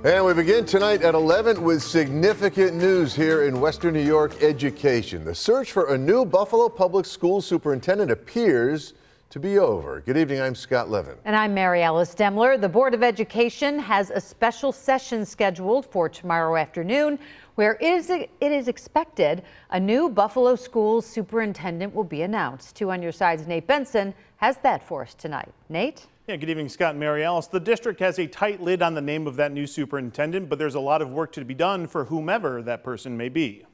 And we begin tonight at 11 with significant news here in Western New York education. The search for a new Buffalo Public Schools superintendent appears to be over. Good evening, I'm Scott Levin. And I'm Mary Alice Demler. The Board of Education has a special session scheduled for tomorrow afternoon where it is expected a new Buffalo Schools superintendent will be announced. 2 on your side's Nate Benson has that for us tonight. Nate? Yeah, good evening, Scott and Mary Alice. The district has a tight lid on the name of that new superintendent, but there's a lot of work to be done for whomever that person may be.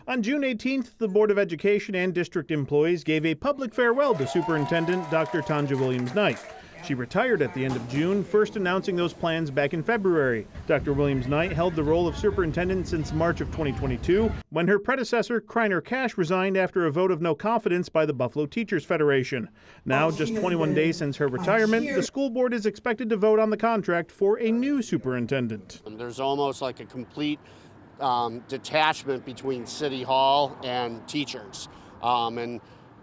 On June 18th, the Board of Education and district employees gave a public farewell to Superintendent Dr. Tanja Williams-Knight. She retired at the end of June, first announcing those plans back in February. Dr. Williams-Knight held the role of superintendent since March of 2022, when her predecessor, Kreiner Cash, resigned after a vote of no confidence by the Buffalo Teachers Federation. Now, just 21 days since her retirement, the school board is expected to vote on the contract for a new superintendent. There's almost like a complete detachment between City Hall and teachers.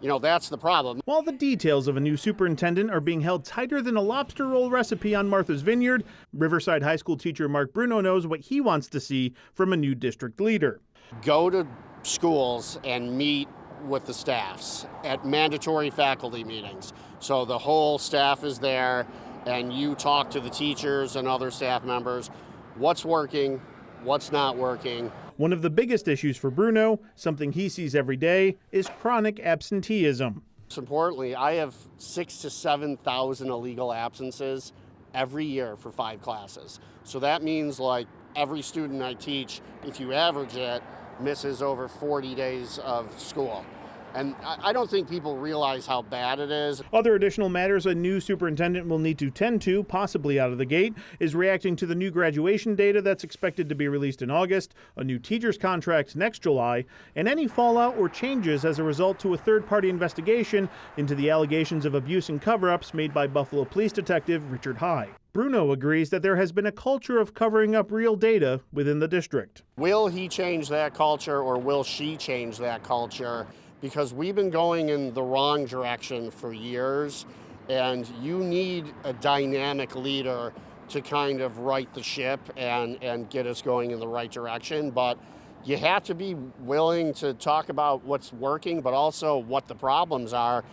You know, that's the problem. While the details of a new superintendent are being held tighter than a lobster roll recipe on Martha's Vineyard, Riverside High School teacher Mark Bruno knows what he wants to see from a new district leader. Go to schools and meet with the staffs at mandatory faculty meetings. So the whole staff is there and you talk to the teachers and other staff members. What's working, what's not working. One of the biggest issues for Bruno, something he sees every day, is chronic absenteeism. Most importantly, I have 6,000 to 7,000 illegal absences every year for 5 classes. So that means like every student I teach, if you average it, misses over 40 days of school. And I don't think people realize how bad it is. Other additional matters a new superintendent will need to tend to, possibly out of the gate, is reacting to the new graduation data that's expected to be released in August, a new teacher's contract next July, and any fallout or changes as a result to a third-party investigation into the allegations of abuse and cover-ups made by Buffalo Police Detective Richard High. Bruno agrees that there has been a culture of covering up real data within the district. Will he change that culture or will she change that culture? Because we've been going in the wrong direction for years, and you need a dynamic leader to kind of right the ship and get us going in the right direction. But you have to be willing to talk about what's working, but also what the problems are.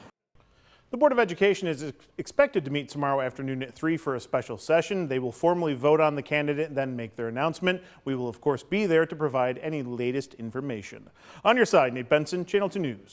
The Board of Education is expected to meet tomorrow afternoon at 3 for a special session. They will formally vote on the candidate and then make their announcement. We will, of course, be there to provide any latest information. On your side, Nate Benson, Channel 2 News.